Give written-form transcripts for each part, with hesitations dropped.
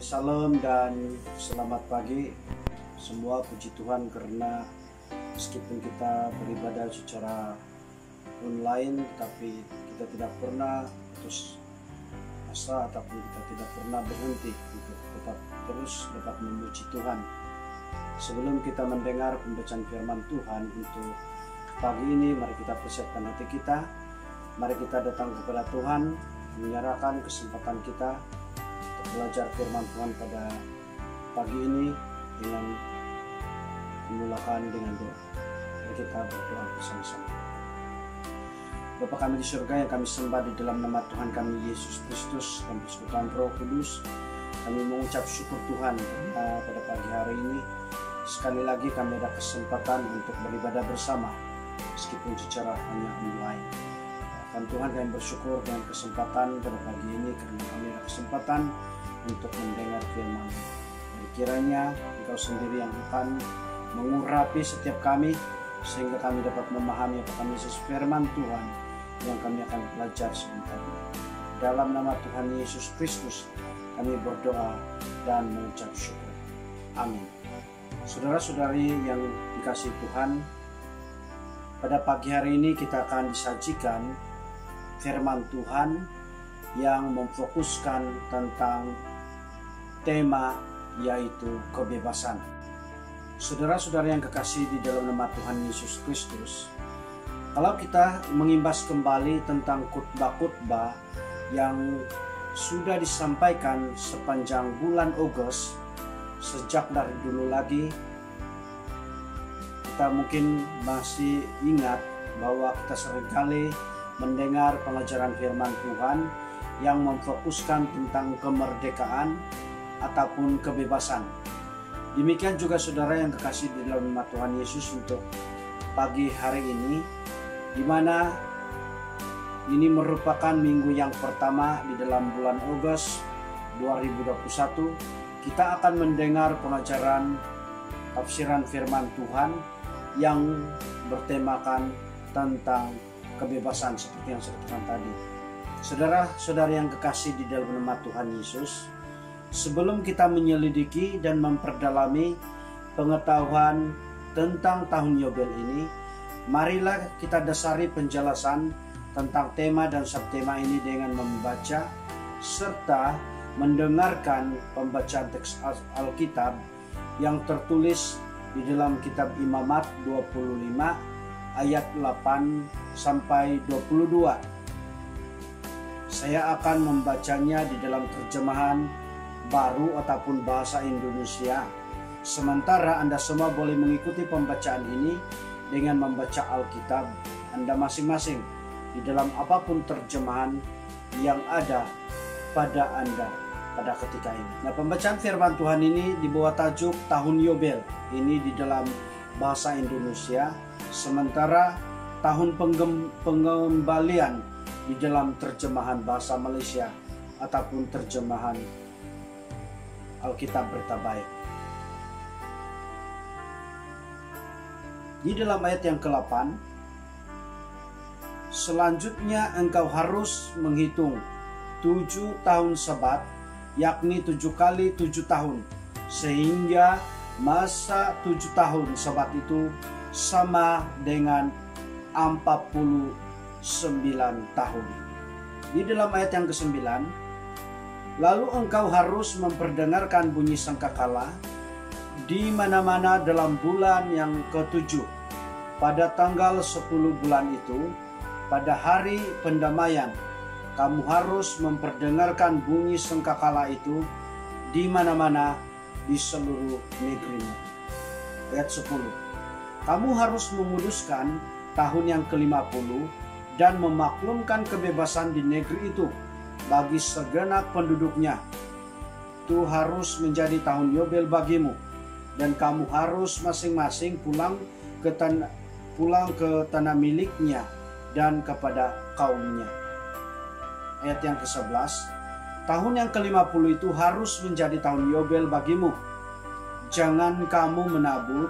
Salam dan selamat pagi semua. Puji Tuhan karena meskipun kita beribadah secara online, tapi kita tidak pernah putus asa ataupun kita tidak pernah berhenti untuk tetap terus dapat memuji Tuhan. Sebelum kita mendengar pembacaan firman Tuhan untuk pagi ini, mari kita persiapkan hati kita. Mari kita datang kepada Tuhan, menyerahkan kesempatan kita untuk belajar firman Tuhan pada pagi ini dengan dimulakan dengan doa. Mari kita berdoa bersama-sama. Bapa kami di surga yang kami sembah di dalam nama Tuhan kami Yesus Kristus dan persekutuan Roh Kudus, kami mengucap syukur Tuhan karena pada pagi hari ini sekali lagi kami ada kesempatan untuk beribadah bersama meskipun secara hanya online. Dan Tuhan, kami bersyukur dengan kesempatan pada pagi ini karena kami ada kesempatan untuk mendengar firman. Dan kiranya Engkau sendiri yang akan mengurapi setiap kami sehingga kami dapat memahami apa Yesus firman Tuhan yang kami akan belajar sebentar ini. Dalam nama Tuhan Yesus Kristus kami berdoa dan mengucap syukur. Amin. Saudara-saudari yang dikasihi Tuhan, pada pagi hari ini kita akan disajikan firman Tuhan yang memfokuskan tentang tema yaitu kebebasan. Saudara-saudara yang kekasih di dalam nama Tuhan Yesus Kristus, kalau kita mengimbas kembali tentang khotbah-khotbah yang sudah disampaikan sepanjang bulan Agustus, sejak dari dulu lagi, kita mungkin masih ingat bahwa kita seringkali mendengar pengajaran firman Tuhan yang memfokuskan tentang kemerdekaan ataupun kebebasan. Demikian juga saudara yang kekasih di dalam nama Tuhan Yesus untuk pagi hari ini, di mana ini merupakan minggu yang pertama di dalam bulan Agustus 2021, kita akan mendengar pengajaran tafsiran firman Tuhan yang bertemakan tentang kebebasan seperti yang saya katakan tadi. Saudara-saudari yang kekasih di dalam nama Tuhan Yesus, sebelum kita menyelidiki dan memperdalami pengetahuan tentang tahun Yobel ini, marilah kita dasari penjelasan tentang tema dan subtema ini dengan membaca serta mendengarkan pembacaan teks Alkitab yang tertulis di dalam kitab Imamat 25 ayat 8 sampai 22. Saya akan membacanya di dalam terjemahan baru ataupun bahasa Indonesia. Sementara Anda semua boleh mengikuti pembacaan ini dengan membaca Alkitab Anda masing-masing di dalam apapun terjemahan yang ada pada Anda pada ketika ini. Nah, pembacaan firman Tuhan ini di bawah tajuk Tahun Yobel. Ini di dalam bahasa Indonesia, sementara tahun pengembalian di dalam terjemahan bahasa Malaysia ataupun terjemahan Alkitab Berita Baik. Di dalam ayat yang ke-8, selanjutnya engkau harus menghitung 7 tahun Sabat, yakni 7 kali 7 tahun, sehingga masa 7 tahun Sabat itu sama dengan 49 tahun. Di dalam ayat yang ke-9, lalu engkau harus memperdengarkan bunyi sangkakala di mana-mana dalam bulan yang ke-7. Pada tanggal 10 bulan itu, pada hari pendamaian, kamu harus memperdengarkan bunyi sangkakala itu di mana-mana di seluruh negerimu. Ayat 10. Kamu harus menguduskan tahun yang ke-50 dan memaklumkan kebebasan di negeri itu bagi segenap penduduknya. Itu harus menjadi tahun Yobel bagimu, dan kamu harus masing-masing pulang ke tanah miliknya dan kepada kaumnya. Ayat yang ke-11. Tahun yang ke-50 itu harus menjadi tahun Yobel bagimu. Jangan kamu menabur,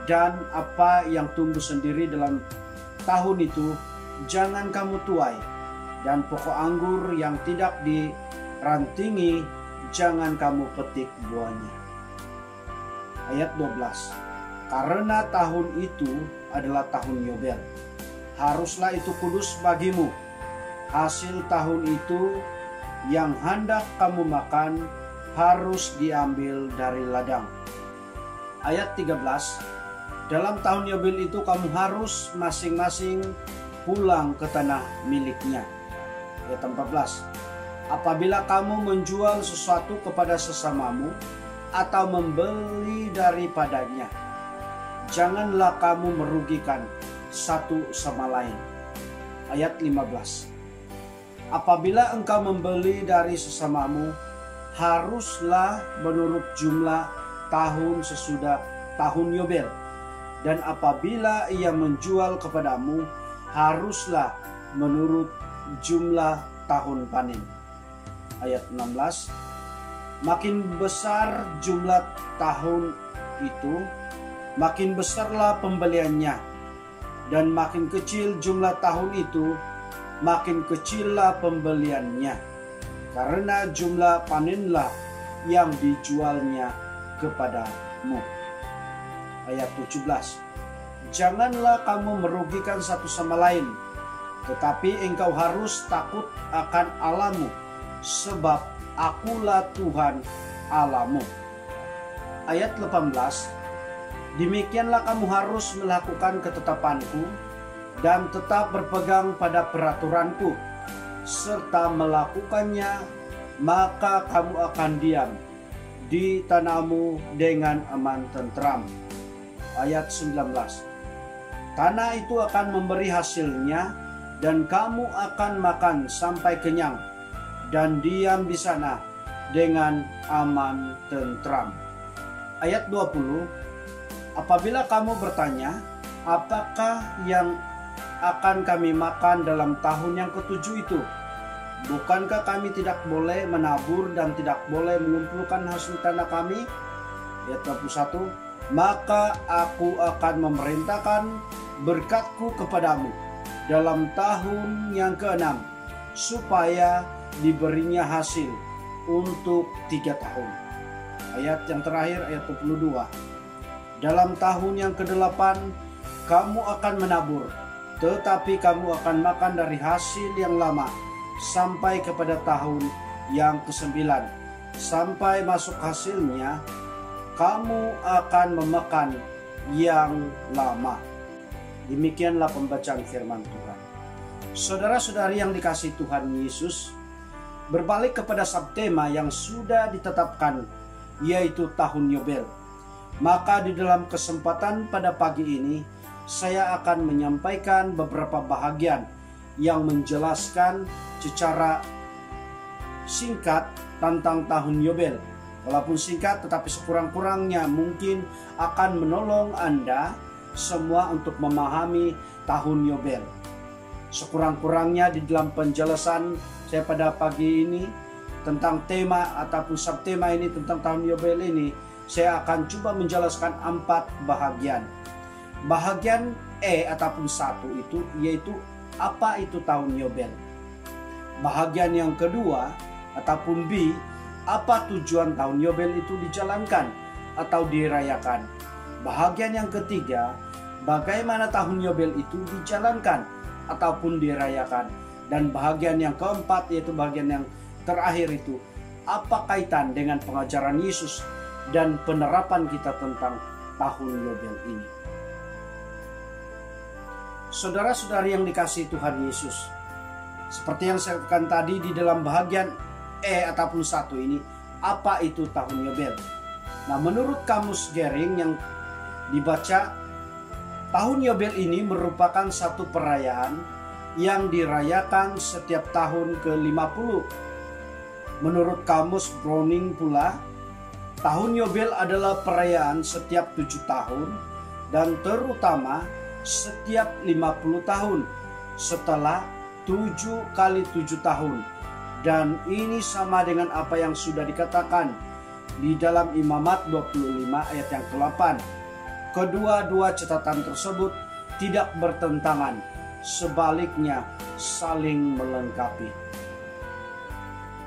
dan apa yang tumbuh sendiri dalam tahun itu jangan kamu tuai, dan pokok anggur yang tidak dirantingi jangan kamu petik buahnya. Ayat 12. Karena tahun itu adalah tahun Yobel, haruslah itu kudus bagimu. Hasil tahun itu yang hendak kamu makan harus diambil dari ladang. Ayat 13. Dalam tahun Yobel itu kamu harus masing-masing pulang ke tanah miliknya. Ayat 14. Apabila kamu menjual sesuatu kepada sesamamu atau membeli daripadanya, janganlah kamu merugikan satu sama lain. Ayat 15. Apabila engkau membeli dari sesamamu, haruslah menurut jumlah tahun sesudah tahun Yobel. Dan apabila ia menjual kepadamu, haruslah menurut jumlah tahun panen. Ayat 16. Makin besar jumlah tahun itu, makin besarlah pembeliannya. Dan makin kecil jumlah tahun itu, makin kecillah pembeliannya. Karena jumlah panenlah yang dijualnya kepadamu. Ayat 17. Janganlah kamu merugikan satu sama lain, tetapi engkau harus takut akan Allahmu, sebab akulah Tuhan Allahmu. Ayat 18. Demikianlah kamu harus melakukan ketetapanku dan tetap berpegang pada peraturanku, serta melakukannya, maka kamu akan diam di tanahmu dengan aman tentram. Ayat 19. Tanah itu akan memberi hasilnya, dan kamu akan makan sampai kenyang, dan diam di sana dengan aman tentram. Ayat 20. Apabila kamu bertanya, apakah yang akan kami makan dalam tahun yang ketujuh itu? Bukankah kami tidak boleh menabur dan tidak boleh mengumpulkan hasil tanah kami? Ayat 21. Maka aku akan memerintahkan berkatku kepadamu dalam tahun yang ke-6, supaya diberinya hasil untuk 3 tahun. Ayat yang terakhir, ayat 22. Dalam tahun yang ke-8 kamu akan menabur, tetapi kamu akan makan dari hasil yang lama sampai kepada tahun yang ke-9. Sampai masuk hasilnya, kamu akan memakan yang lama. Demikianlah pembacaan firman Tuhan. Saudara-saudari yang dikasihi Tuhan Yesus, berbalik kepada subtema yang sudah ditetapkan, yaitu tahun Yobel. Maka di dalam kesempatan pada pagi ini, saya akan menyampaikan beberapa bahagian yang menjelaskan secara singkat tentang tahun Yobel. Walaupun singkat, tetapi sekurang-kurangnya mungkin akan menolong Anda semua untuk memahami tahun Yobel. Sekurang-kurangnya di dalam penjelasan saya pada pagi ini tentang tema ataupun subtema ini tentang tahun Yobel ini, saya akan coba menjelaskan 4 bahagian. Bahagian E ataupun 1 itu yaitu apa itu tahun Yobel. Bahagian yang kedua ataupun B, apa tujuan tahun Yobel itu dijalankan atau dirayakan. Bahagian yang ketiga, bagaimana tahun Yobel itu dijalankan ataupun dirayakan. Dan bahagian yang keempat, yaitu bahagian yang terakhir itu, apa kaitan dengan pengajaran Yesus dan penerapan kita tentang tahun Yobel ini. Saudara-saudari yang dikasihi Tuhan Yesus, seperti yang saya katakan tadi di dalam bahagian E ataupun 1 ini, apa itu tahun Yobel? Nah, menurut Kamus Gering yang dibaca, tahun Yobel ini merupakan satu perayaan yang dirayakan setiap tahun ke-50. Menurut Kamus Browning pula, tahun Yobel adalah perayaan setiap 7 tahun dan terutama setiap 50 tahun setelah 7 kali 7 tahun. Dan ini sama dengan apa yang sudah dikatakan di dalam Imamat 25 ayat yang ke-8. Kedua-dua catatan tersebut tidak bertentangan, sebaliknya saling melengkapi.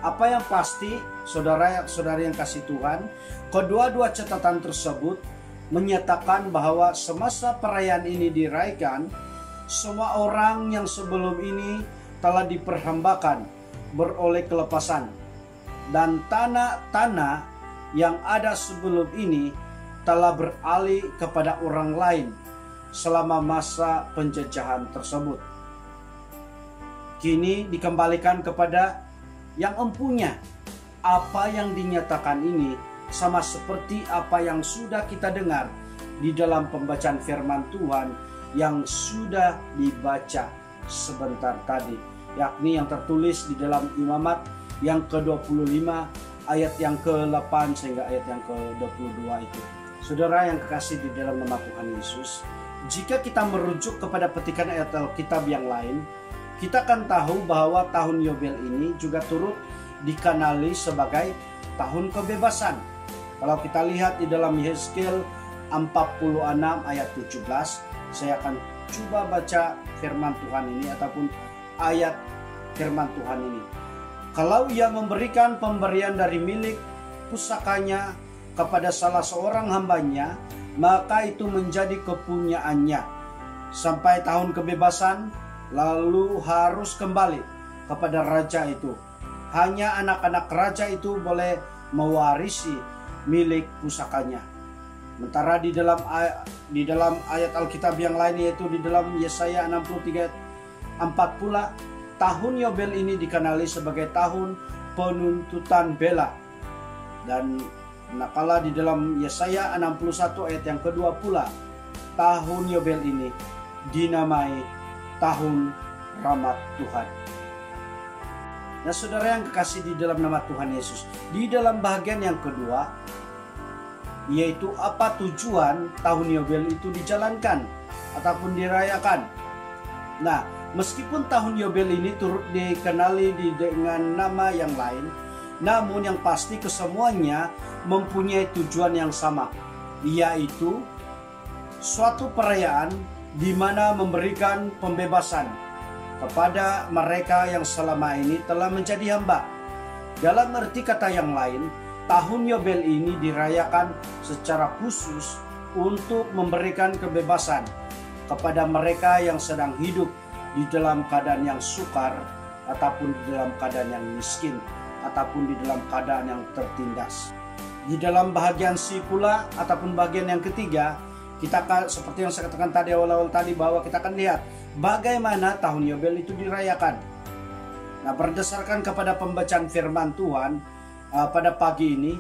Apa yang pasti, saudara-saudari yang kasih Tuhan, kedua-dua catatan tersebut menyatakan bahwa semasa perayaan ini dirayakan, semua orang yang sebelum ini telah diperhambakan beroleh kelepasan, dan tanah-tanah yang ada sebelum ini telah beralih kepada orang lain selama masa penjajahan tersebut. Kini dikembalikan kepada yang empunya. Apa yang dinyatakan ini sama seperti apa yang sudah kita dengar di dalam pembacaan firman Tuhan yang sudah dibaca sebentar tadi, yakni yang tertulis di dalam Imamat yang ke-25 ayat yang ke-8 sehingga ayat yang ke-22 itu. Saudara yang kekasih di dalam nama Tuhan Yesus, jika kita merujuk kepada petikan ayat Alkitab yang lain, kita akan tahu bahwa tahun Yobel ini juga turut dikenali sebagai tahun kebebasan. Kalau kita lihat di dalam Yehezkiel 46 ayat 17, saya akan coba baca firman Tuhan ini ataupun ayat firman Tuhan ini. Kalau ia memberikan pemberian dari milik pusakanya kepada salah seorang hambanya, maka itu menjadi kepunyaannya sampai tahun kebebasan, lalu harus kembali kepada raja itu. Hanya anak-anak raja itu boleh mewarisi milik pusakanya. Sementara di dalam ayat Alkitab yang lain, yaitu di dalam Yesaya 63 ayat 4 pula, tahun Yobel ini dikenali sebagai tahun penuntutan bela. Dan manakala di dalam Yesaya 61 ayat yang kedua pula, tahun Yobel ini dinamai tahun rahmat Tuhan. Nah, saudara yang kekasih di dalam nama Tuhan Yesus, di dalam bagian yang kedua, yaitu apa tujuan tahun Yobel itu dijalankan ataupun dirayakan. Nah, meskipun tahun Yobel ini turut dikenali dengan nama yang lain, namun yang pasti kesemuanya mempunyai tujuan yang sama, yaitu suatu perayaan di mana memberikan pembebasan kepada mereka yang selama ini telah menjadi hamba. Dalam arti kata yang lain, tahun Yobel ini dirayakan secara khusus untuk memberikan kebebasan kepada mereka yang sedang hidup di dalam keadaan yang sukar, ataupun di dalam keadaan yang miskin, ataupun di dalam keadaan yang tertindas. Di dalam bahagian C pula, ataupun bagian yang ketiga, kita akan, seperti yang saya katakan tadi awal-awal tadi, bahwa kita akan lihat bagaimana tahun Yobel itu dirayakan. Nah, berdasarkan kepada pembacaan firman Tuhan pada pagi ini,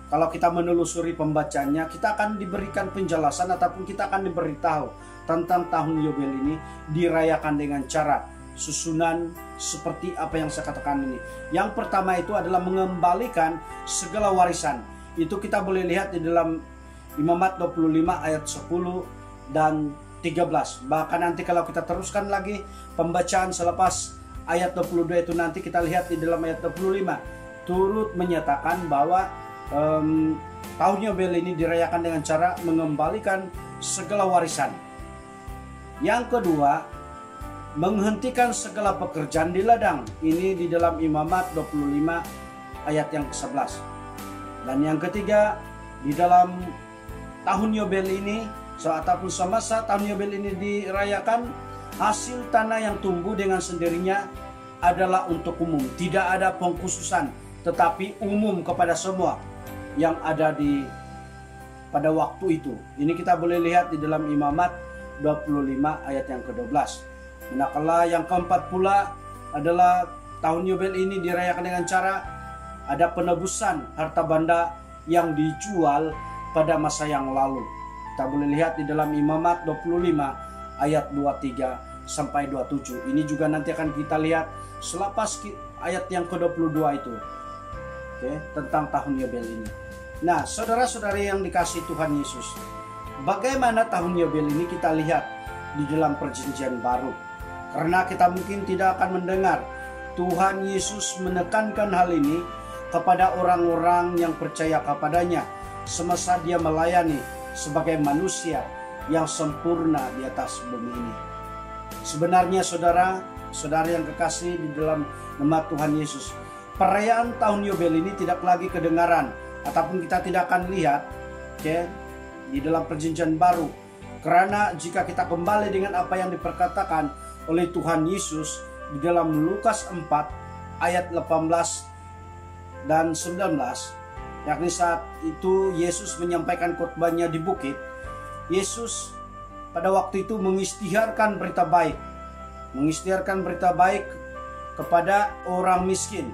kalau kita menelusuri pembacanya, kita akan diberikan penjelasan ataupun kita akan diberitahu tentang tahun Yobel ini dirayakan dengan cara susunan seperti apa yang saya katakan ini. Yang pertama itu adalah mengembalikan segala warisan. Itu kita boleh lihat di dalam Imamat 25 ayat 10 dan 13. Bahkan nanti kalau kita teruskan lagi pembacaan selepas ayat 22 itu, nanti kita lihat di dalam ayat 25 turut menyatakan bahwa tahun Yobel ini dirayakan dengan cara mengembalikan segala warisan. Yang kedua, menghentikan segala pekerjaan di ladang. Ini di dalam Imamat 25 ayat yang ke-11. Dan yang ketiga, di dalam tahun Yobel ini, ataupun semasa tahun Yobel ini dirayakan, hasil tanah yang tumbuh dengan sendirinya adalah untuk umum. Tidak ada pengkhususan, tetapi umum kepada semua yang ada pada waktu itu. Ini kita boleh lihat di dalam Imamat 25 ayat yang ke-12. Manakala yang keempat pula adalah tahun Yobel ini dirayakan dengan cara ada penebusan harta benda yang dijual pada masa yang lalu. Kita boleh lihat di dalam Imamat 25 ayat 23 sampai 27. Ini juga nanti akan kita lihat selepas ayat yang ke-22 itu. Oke, tentang tahun Yobel ini. Nah, saudara-saudari yang dikasihi Tuhan Yesus, bagaimana tahun Yobel ini kita lihat di dalam perjanjian baru. Karena kita mungkin tidak akan mendengar Tuhan Yesus menekankan hal ini kepada orang-orang yang percaya kepadanya semasa dia melayani sebagai manusia yang sempurna di atas bumi ini. Sebenarnya saudara yang kekasih di dalam nama Tuhan Yesus, perayaan tahun Yobel ini tidak lagi kedengaran ataupun kita tidak akan lihat di dalam perjanjian baru. Karena jika kita kembali dengan apa yang diperkatakan oleh Tuhan Yesus di dalam Lukas 4 ayat 18 dan 19, yakni saat itu Yesus menyampaikan khotbahnya di bukit. Yesus pada waktu itu mengisytiharkan berita baik kepada orang miskin,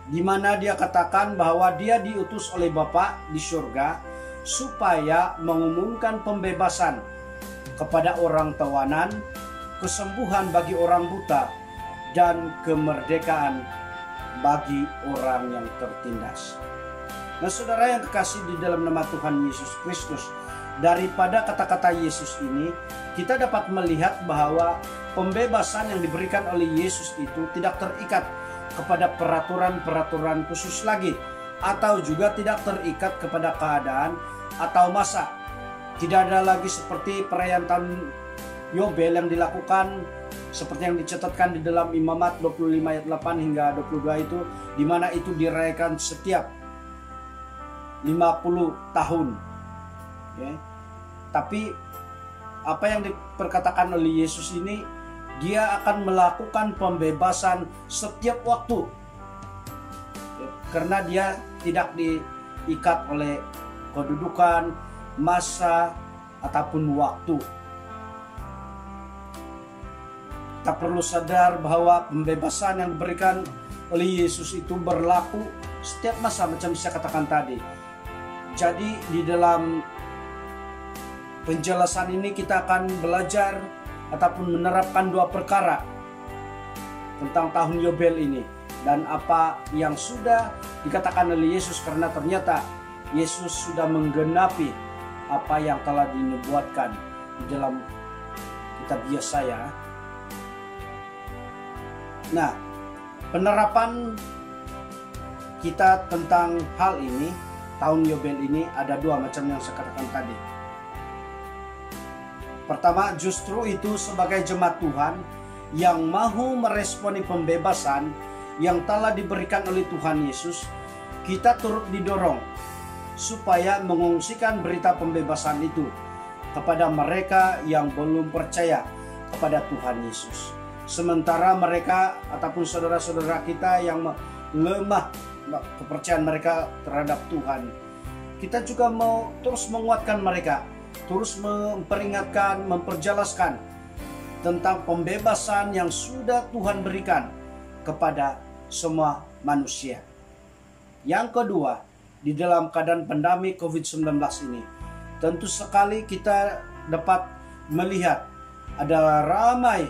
di mana dia katakan bahwa dia diutus oleh Bapa di surga supaya mengumumkan pembebasan kepada orang tawanan, kesembuhan bagi orang buta, dan kemerdekaan bagi orang yang tertindas. Nah, saudara yang kekasih di dalam nama Tuhan Yesus Kristus, daripada kata-kata Yesus ini kita dapat melihat bahwa pembebasan yang diberikan oleh Yesus itu tidak terikat kepada peraturan-peraturan khusus lagi, atau juga tidak terikat kepada keadaan atau masa. Tidak ada lagi seperti perayaan tahun Yobel yang dilakukan seperti yang dicatatkan di dalam Imamat 25 ayat 8 hingga 22 itu, di mana itu dirayakan setiap 50 tahun. Tapi apa yang diperkatakan oleh Yesus ini, dia akan melakukan pembebasan setiap waktu, karena dia tidak diikat oleh kedudukan, masa, ataupun waktu. Kita perlu sadar bahwa pembebasan yang diberikan oleh Yesus itu berlaku setiap masa, macam saya katakan tadi. Jadi di dalam penjelasan ini kita akan belajar ataupun menerapkan dua perkara tentang tahun Yobel ini dan apa yang sudah dikatakan oleh Yesus, karena ternyata Yesus sudah menggenapi apa yang telah dinubuatkan di dalam kitab Yesaya. Nah, penerapan kita tentang hal ini, tahun Yobel ini, ada dua macam yang saya katakan tadi. Pertama, justru itu sebagai jemaat Tuhan yang mahu meresponi pembebasan yang telah diberikan oleh Tuhan Yesus, kita turut didorong supaya mengungsikan berita pembebasan itu kepada mereka yang belum percaya kepada Tuhan Yesus. Sementara mereka ataupun saudara-saudara kita yang lemah kepercayaan mereka terhadap Tuhan, kita juga mau terus menguatkan mereka, terus memperingatkan, memperjelaskan tentang pembebasan yang sudah Tuhan berikan kepada semua manusia. Yang kedua, di dalam keadaan pandemi COVID-19 ini, tentu sekali kita dapat melihat ada ramai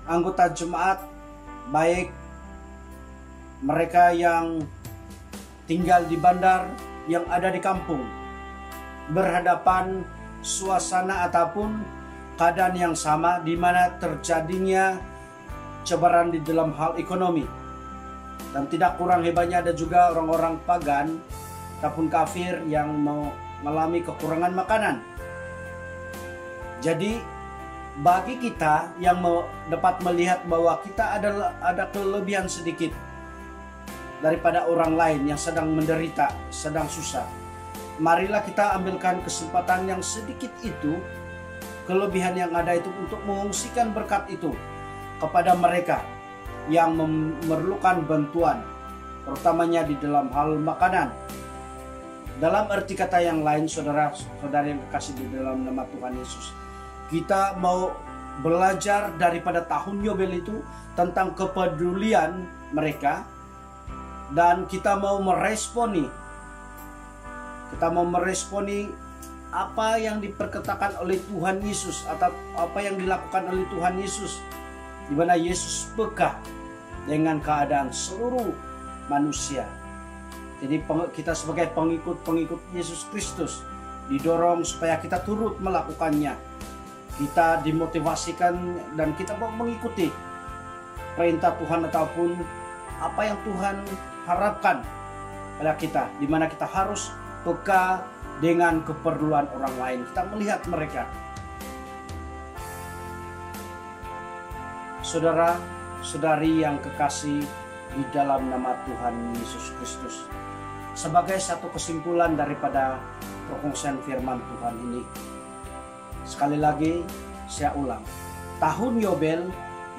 anggota jemaat, baik mereka yang tinggal di bandar, yang ada di kampung, berhadapan suasana ataupun keadaan yang sama, di mana terjadinya cobaan di dalam hal ekonomi. Dan tidak kurang hebatnya ada juga orang-orang pagan ataupun kafir yang mengalami kekurangan makanan. Jadi bagi kita yang dapat melihat bahwa kita ada kelebihan sedikit daripada orang lain yang sedang menderita, sedang susah, marilah kita ambilkan kesempatan yang sedikit itu, kelebihan yang ada itu, untuk mengungsikan berkat itu kepada mereka yang memerlukan bantuan, terutamanya di dalam hal makanan. Dalam arti kata yang lain, saudara-saudara yang kekasih di dalam nama Tuhan Yesus, kita mau belajar daripada tahun Yobel itu tentang kepedulian mereka, dan kita mau meresponi apa yang diperkatakan oleh Tuhan Yesus atau apa yang dilakukan oleh Tuhan Yesus, di mana Yesus peka dengan keadaan seluruh manusia. Jadi kita sebagai pengikut Yesus Kristus didorong supaya kita turut melakukannya. Kita dimotivasikan dan kita mau mengikuti perintah Tuhan ataupun apa yang Tuhan harapkan pada kita, di mana kita harus peka dengan keperluan orang lain. Kita melihat mereka. Saudara-saudari yang kekasih di dalam nama Tuhan Yesus Kristus. Sebagai satu kesimpulan daripada perkongsian firman Tuhan ini, sekali lagi saya ulang, tahun Yobel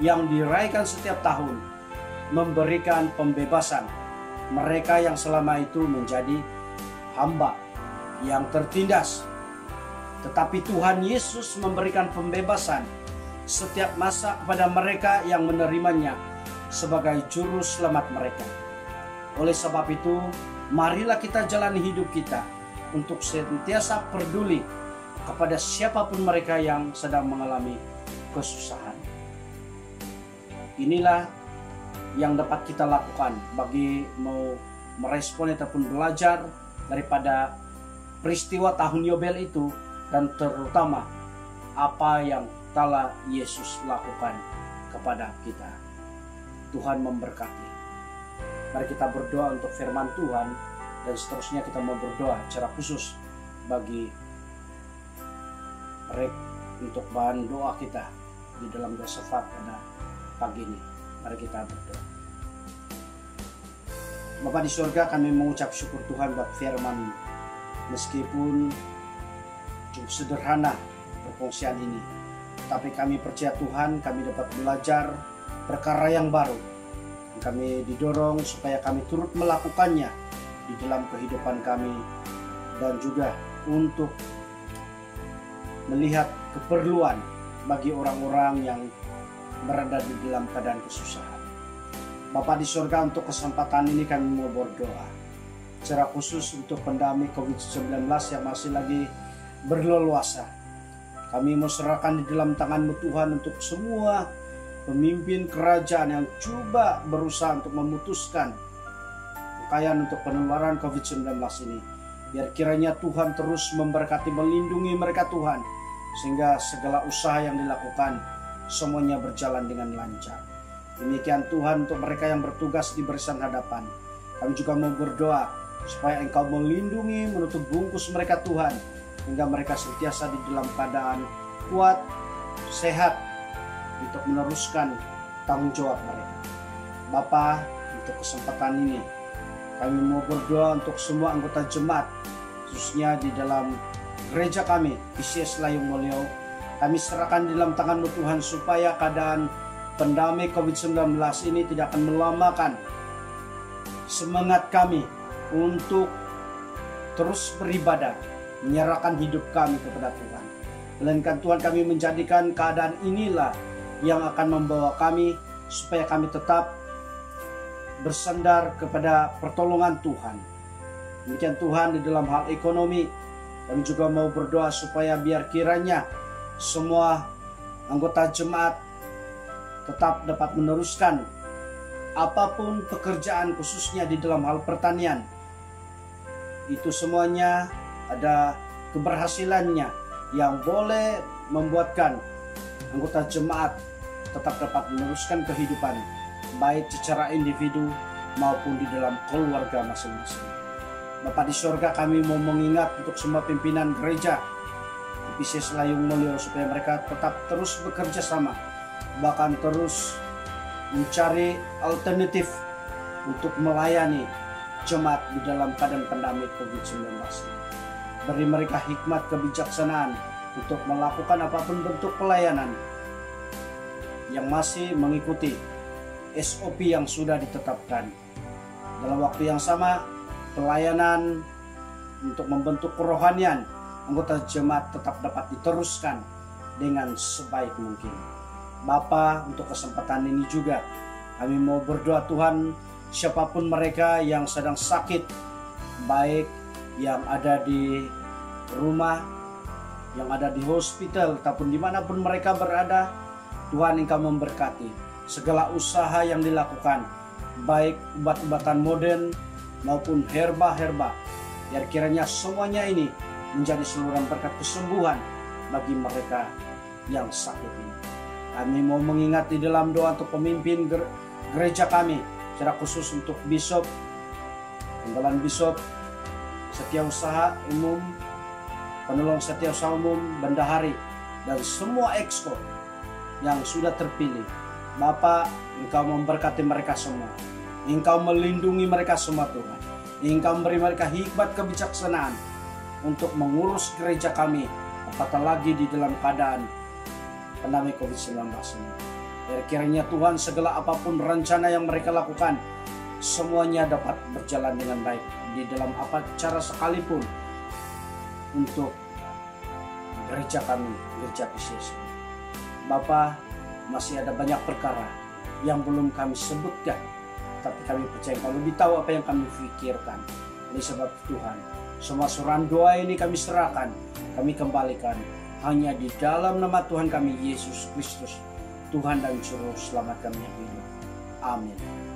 yang dirayakan setiap tahun memberikan pembebasan mereka yang selama itu menjadi hamba yang tertindas. Tetapi Tuhan Yesus memberikan pembebasan setiap masa kepada mereka yang menerimanya sebagai juru selamat mereka. Oleh sebab itu, marilah kita jalani hidup kita untuk senantiasa peduli kepada siapapun mereka yang sedang mengalami kesusahan. Inilah yang dapat kita lakukan bagi mau merespon ataupun belajar daripada peristiwa tahun Yobel itu, dan terutama apa yang telah Yesus lakukan kepada kita. Tuhan memberkati. Mari kita berdoa untuk firman Tuhan, dan seterusnya kita mau berdoa secara khusus bagi mereka untuk bahan doa kita di dalam doa syafaat pada pagi ini. Mari kita berdoa. Bapa di surga, kami mengucap syukur Tuhan buat firman, meskipun cukup sederhana perkongsian ini, tapi kami percaya Tuhan, kami dapat belajar perkara yang baru. Kami didorong supaya kami turut melakukannya di dalam kehidupan kami, dan juga untuk melihat keperluan bagi orang-orang yang berada di dalam keadaan kesusahan. Bapa di surga, untuk kesempatan ini kami mau berdoa secara khusus untuk pandemi COVID-19 yang masih lagi berleluasa. Kami mau serahkan di dalam tangan-Mu Tuhan untuk semua pemimpin kerajaan yang coba berusaha untuk memutuskan rangkaian untuk penularan COVID-19 ini. Biar kiranya Tuhan terus memberkati, melindungi mereka Tuhan, sehingga segala usaha yang dilakukan semuanya berjalan dengan lancar. Demikian Tuhan untuk mereka yang bertugas di barisan hadapan. Kami juga mau berdoa supaya Engkau melindungi, menutup bungkus mereka Tuhan, hingga mereka sentiasa di dalam keadaan kuat, sehat, untuk meneruskan tanggung jawab mereka. Bapa, untuk kesempatan ini kami mau berdoa untuk semua anggota jemaat, khususnya di dalam gereja kami, PCS Layung Mulyo. Kami serahkan di dalam tangan-Mu Tuhan, supaya keadaan pandemi COVID-19 ini tidak akan melamakan semangat kami untuk terus beribadah, menyerahkan hidup kami kepada Tuhan. Melainkan Tuhan, kami menjadikan keadaan inilah yang akan membawa kami supaya kami tetap bersandar kepada pertolongan Tuhan. Demikian Tuhan, di dalam hal ekonomi kami juga mau berdoa supaya biar kiranya semua anggota jemaat tetap dapat meneruskan apapun pekerjaan, khususnya di dalam hal pertanian. Itu semuanya ada keberhasilannya yang boleh membuatkan anggota jemaat tetap dapat meneruskan kehidupan, baik secara individu maupun di dalam keluarga masing-masing. Bapa di surga, kami mau mengingat untuk semua pimpinan gereja di PCS Layung Mulyo, supaya mereka tetap terus bekerja sama, bahkan terus mencari alternatif untuk melayani jemaat di dalam keadaan pandemi COVID-19. Beri mereka hikmat kebijaksanaan untuk melakukan apapun bentuk pelayanan yang masih mengikuti SOP yang sudah ditetapkan. Dalam waktu yang sama, pelayanan untuk membentuk kerohanian anggota jemaat tetap dapat diteruskan dengan sebaik mungkin. Bapa, untuk kesempatan ini juga kami mau berdoa Tuhan, siapapun mereka yang sedang sakit, baik yang ada di rumah, yang ada di hospital, ataupun dimanapun mereka berada, Tuhan Engkau memberkati segala usaha yang dilakukan, baik obat-obatan modern maupun herba-herba. Biar kiranya semuanya ini menjadi saluran berkat kesembuhan bagi mereka yang sakit ini. Kami mau mengingat di dalam doa untuk pemimpin gereja kami, secara khusus untuk Bishop, Timbalan Bishop, Setiausaha Umum, Penolong Setiausaha Umum, Bendahari, dan semua exco yang sudah terpilih. Bapa, Engkau memberkati mereka semua. Engkau melindungi mereka semua Tuhan. Engkau memberi mereka hikmat kebijaksanaan untuk mengurus gereja kami, apatah lagi di dalam keadaan pandemi COVID-19 ini. Kiranya Tuhan, segala apapun rencana yang mereka lakukan, semuanya dapat berjalan dengan baik di dalam apa cara sekalipun untuk gereja kami, gereja Kristus. Bapa, masih ada banyak perkara yang belum kami sebutkan, tapi kami percaya Kau lebih tahu apa yang kami pikirkan. Oleh sebab Tuhan, semua surat doa ini kami serahkan, kami kembalikan hanya di dalam nama Tuhan kami Yesus Kristus, Tuhan dan Juru Selamat kami yang hidup. Amin.